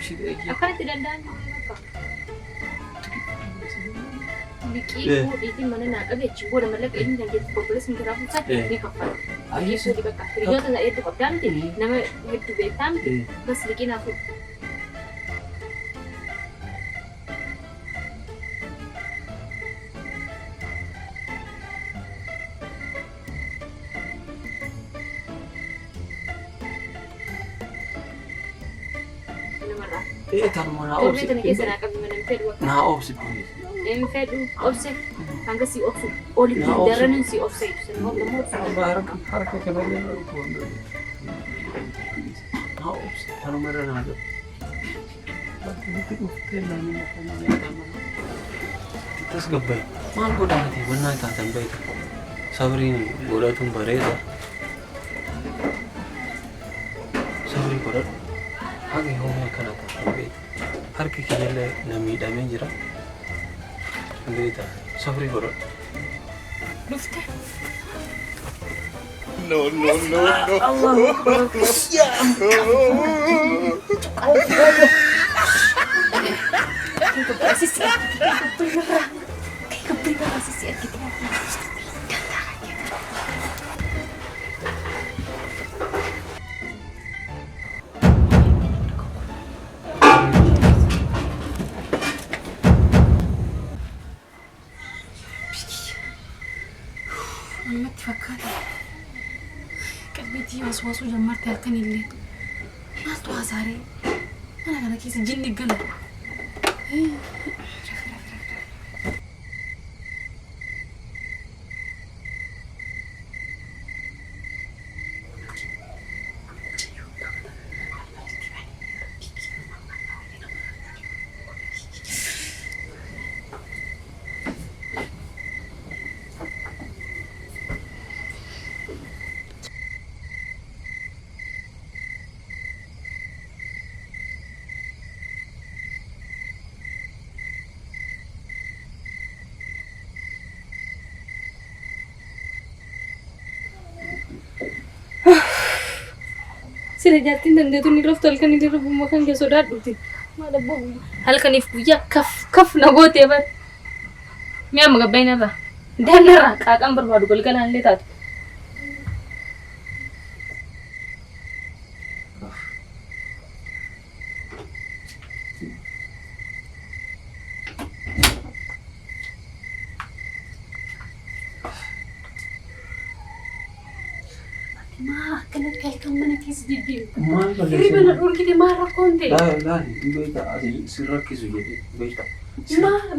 Akkanatti danda'an bakka. Liqii fuudhiitiin mana naa qabeechi booda mallaqa inni dandeettii qopheessu hin jiraafuusaa ni kaffala. Liqii fuudhii bakka hiriyoota isaa hedduu qabdaa miti nama hedduu beektaa miti bas liqii naa fuudhu. Tanuma naa obsi. Torbeetana keessa naa qabi mana hin fedhu bakka. Naa obsi. Hin fedhu obse hanga si obsu olitti daraniin si obse ibsan immoo obsu. Harka kanallee naa obsi. Tanuma irra naa gabu. Bakki nuti dhuftee laamii akkas gabbaye. Maal godhaati wannaa taatan beekta. Sabriin godhatuun bareeda. Sabrii godhadhu. Hagi homaa kana taatan beekta. Harki keellee na miidhamee jira. Beekta. Sabrii godhadhu. Dhufte. No. Allahu Akbar. Mati fakkaata. Qalbiitii waswaasuu jammartee halkan illee. Maaltu hasaaree? Mana kana keessa jinni gala. Sila jaartiin dandeetu ni raftu halkan ni rafu makan ke sodaadhuuti. Maala bohu halkaniif guyyaa kaf na gootee bar. Mi'a magabbayin irraa daanarraa qaaqaan barbaadu galgalaan illee taatu. Kan mana keessa deddeebi'u. Maal balleessaa? Hirribana dhorkite maal rakkoon ta'e? Laali beekta ati si rakkisu jedhee beekta.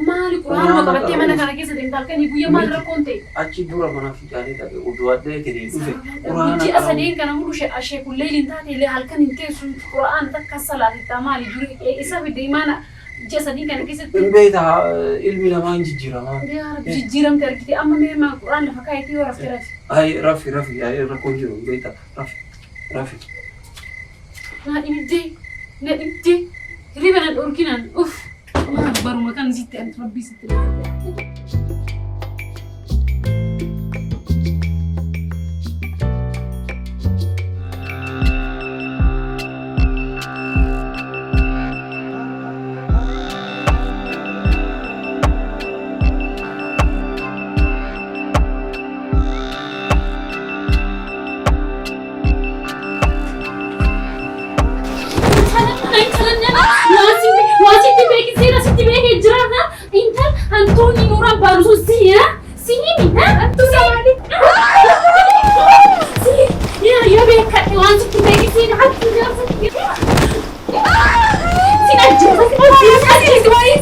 Maali quraanuma qabattee mana kana keessa deemta halkanii guyyaa maal rakkoon ta'e? Achi dura mana fiicaanii dhaqee utuu addee tiree dhufe. Ji'a sadeen kana mulu asheekullee hin taate illee halkan hin teessu quraan takka salaatittaa maali duri isa fidde imaana ji'a sadii kana keessatti. Beekta ilmi namaa hin jijjiiramaa. Jijjiiramte argite amma meemaa quraan lafa kaayitee yoo rafte rafi. Ay rafi rakkoon jiru beekta rafi. Na dhibdee hirribana dhorkinaan uff maal baruma kan sitti anti rabbii sitti Antoni Nura baru sih ya sini ha tu sini ya bekat langsung kita ke sini hati dia sini aja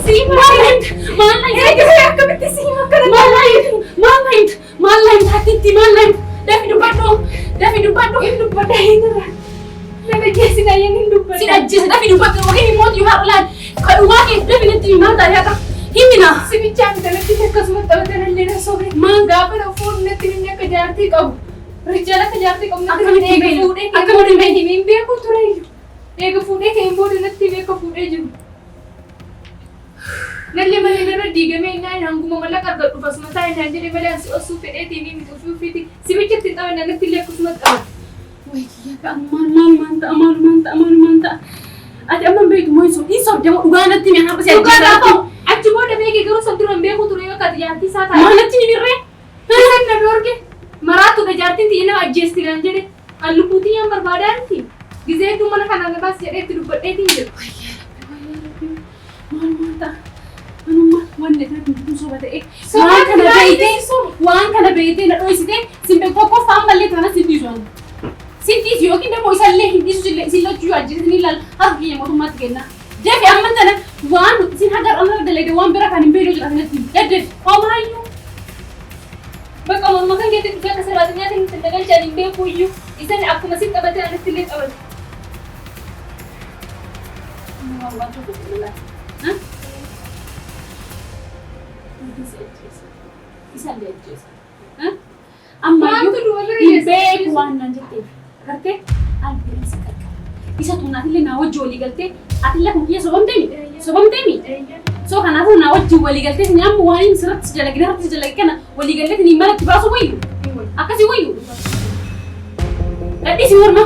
sini mana ya aku betul sini mana hati ti mana David Bado hidup pada ini Nada jesi na yang hidup pada sini aja David Bado ini mau diharlan kalau wajib David ti mana ya Himina si bichang tala kita kasmat tawadan lena sobe manga para phone ne tinne ka jarti kab rijala ka jarti kab na ega food ek food me himbe ko turai ega food ek embo ne tinne ka food eju nalle male na dige me ina hangu mala kar gadu fasmata ina jere male asu fede tini mi to fiti si bichang tawadan ne tinne kasmat ka wai ya ka amal manta Ati amma beektu moo'isu isa demo dhugaanatti mi har'a si Dhugaadhaa achi booda beekee garuu sabdura beeku ture yoo kati jaartii isaa taate. Maalatti ni birree? Isaan na dorge maraatu da jaartiin tiyya nama ajjeesti kan jedhe kan lubbuutii yaan barbaadaanti. Gizeetu mana kana gabaas jedheetti dubbadheetiin jiru. Waan kana beeytee na dho'isitee simbe qoqqoffaan ballee kana sindiisuun. Sindiisu yookiin immoo isallee hindiisu sillachuu ajjeesanii ilaala harka kiyya mootummaatti kenna. Deebi amma tana waan sin hagar amma dalagde waan bira kan hin beekne jira kanatti gaddeebi hoomaayyuu. Bakka morma kan keetti dhufee akka sirbaatanyaatiin itti dagalchaan hin beeku iyyuu isaan akkuma sin qabatee anatti illee qabate. Ammayyuu beeku waan nan jetteef gartee albeersi qaqqaba. Isa tuunaatillee naa wajji walii galtee atillee kun kiyya sobamteemi. So kanaafuu naa wajji walii galtee ni amma waan inni sirratti dalagee kana walii galtee ni mana itti baasu wayyu. Akkasii wayyu. Dhadhiisi morma.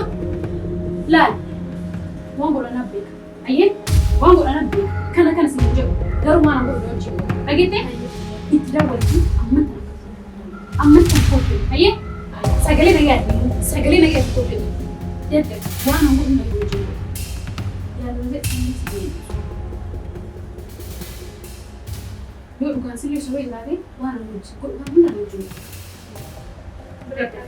Laal. Waan godhanaa beeka. Ayyee waan godhanaa beeka. Kana siin jedhu garuu waan godhu wajji. Dhageettee itti daawwatu amma tan kootee. Ayyee sagalee nagaatti kootee. Dedde waan godhu na wajji. Yaaloo zee Yo bukan serius soal lagi, warna muncul. Kok kamu nak muncul? Berapa?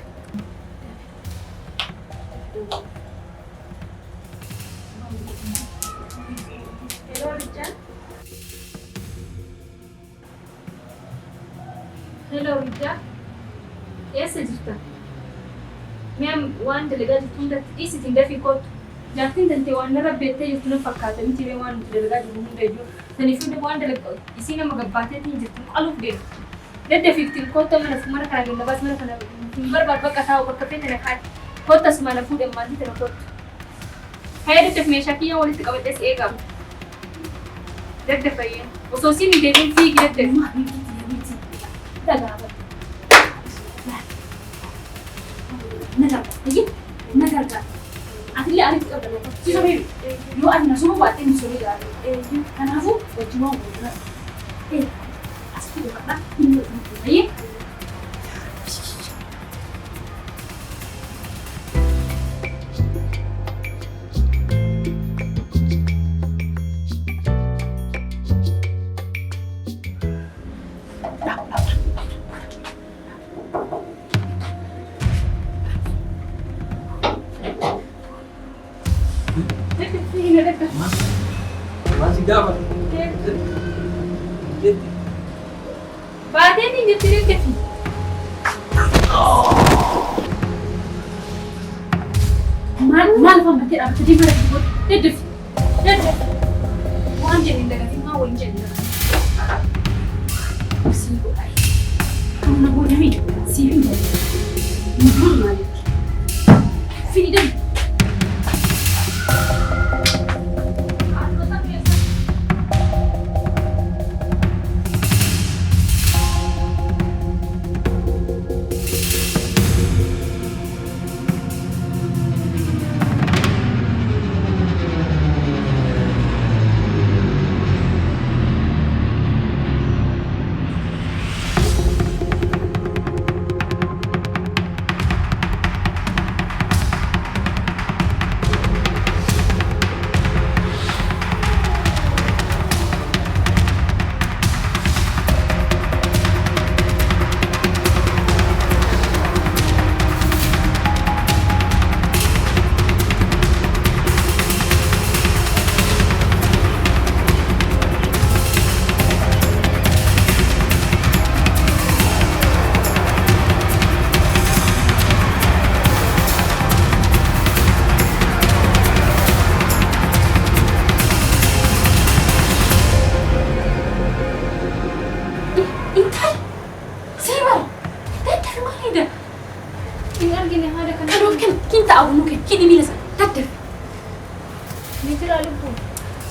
Hello Richard. Hello Richard. Yes, Richard. Ma'am, one delegate tunda isi tinda fi kot. Jatin tante one nara bete yutu na fakata. Miti be one delegate hunda jo. Tanifude waan dalagu isina magabbateetiin jirtu qaluf deemu. Dedde 15 koota mana kana ganda bas mana kana barbaad bakka taa'u bakka feete na kaa'e. Kootas mana fuudhe maatii tana kootu. Hayya deddeef meeshaa kiyyaa walitti qabadhees eegamu. Dedde fayyee. Osoo siin hin deebiin fiigi deddeef. Dagaaba. Nagargaa. Atillee ariitti qabda lafa. Si sobeebi. Yoo ati na sobuu baattee ni sobee jiraate. Kanaafuu wajjin waan godhudha. As fuudhu qabda. Inni godhudha. Ayyee. Masih dapat. Baatee ni jettee deddeefi. Maal fambattee dhaabbattee bara dhiiboo deddeefi. Waan jedhin dagatiin maa waliin jedhin dagatiin. Sii godhaa. Kan na godhame sii hin godhu. Mukaan maaliif? Fiidam.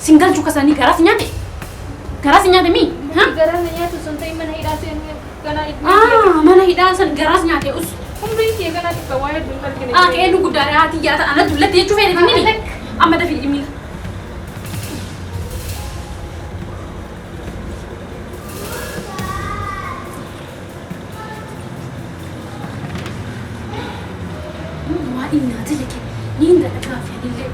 Single juga sani garasnya deh. Garasnya deh mi. Garasnya nyaatu sontai mana hidhaatu gana ibu. Mana hidhaatan garasnya deh us. Umriin kee gana tikka waa'ee dullal kene. Kayak nunggu dari hati ya anak dullat dia cuma ini. Amma dah film ini. Inna lagi. Ni dah kafe ni.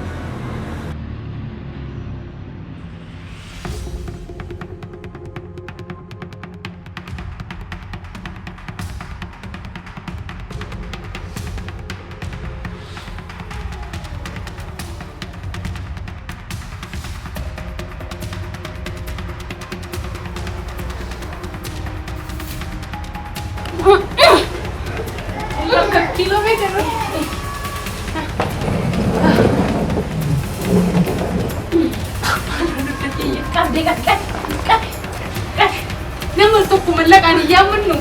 Kilometer. Nama tu pemelak ani yaman nu.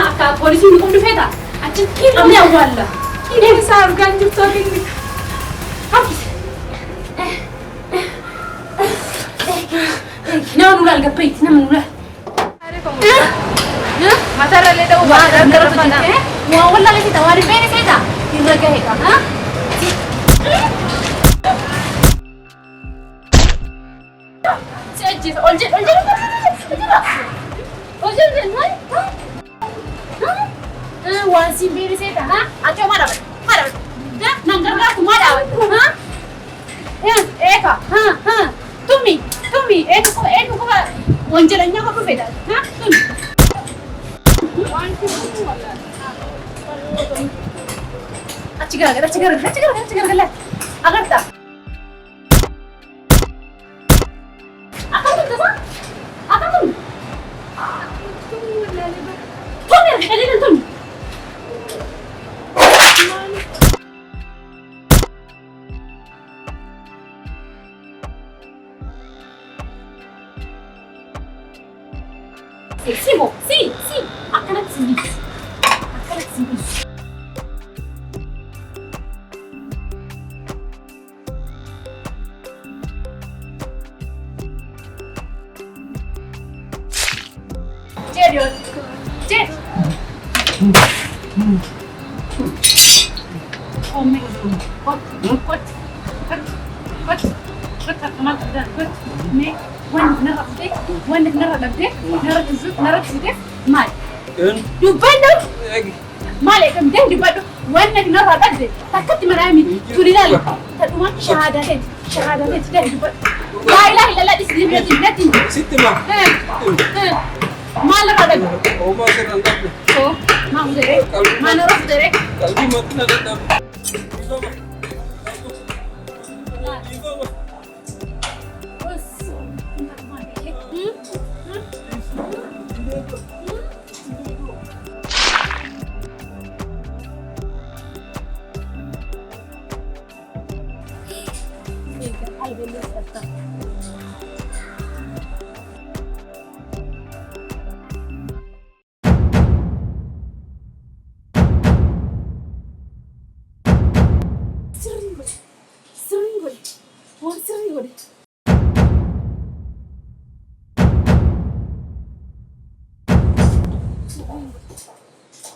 Akka polisi ni kom dufeta. Achin kin amni awalla. Ini besar ganjur sorry ni. Habis. Nama nulal gapai, nama nulal. Matara leda Wah, wah, wala lagi tawari pere kita. Irraga heka, ha? Sejis, olje, hai? Wah, si pere kita, ha? Acho mara. Dah, nanggar aku mara, ha? Eka, ha? Tumi, eka ko onjelanya ko beda, ha? Tumi. Achigar gala. Agarta. Akan tu. Tumi, kali kan tumi. Si. Akan sini. Jet. Oh my God. What? Come on, good. Me. When narap sedek, mal. Dubandang. Male kam den dubado. When narap dek, takat marami. Turilal. Taduma shahada det den dubado. La ilaha illallah disnati. Sitima. Mal rada. Oh, ma ser andar. Oh, ma udere. Ma narap udere. Kalbi mat na dadam.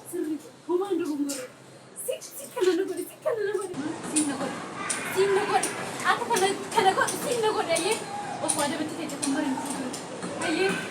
Sering. Aku kan sing nagod aye. Oh, ada betul kemarin. Aye.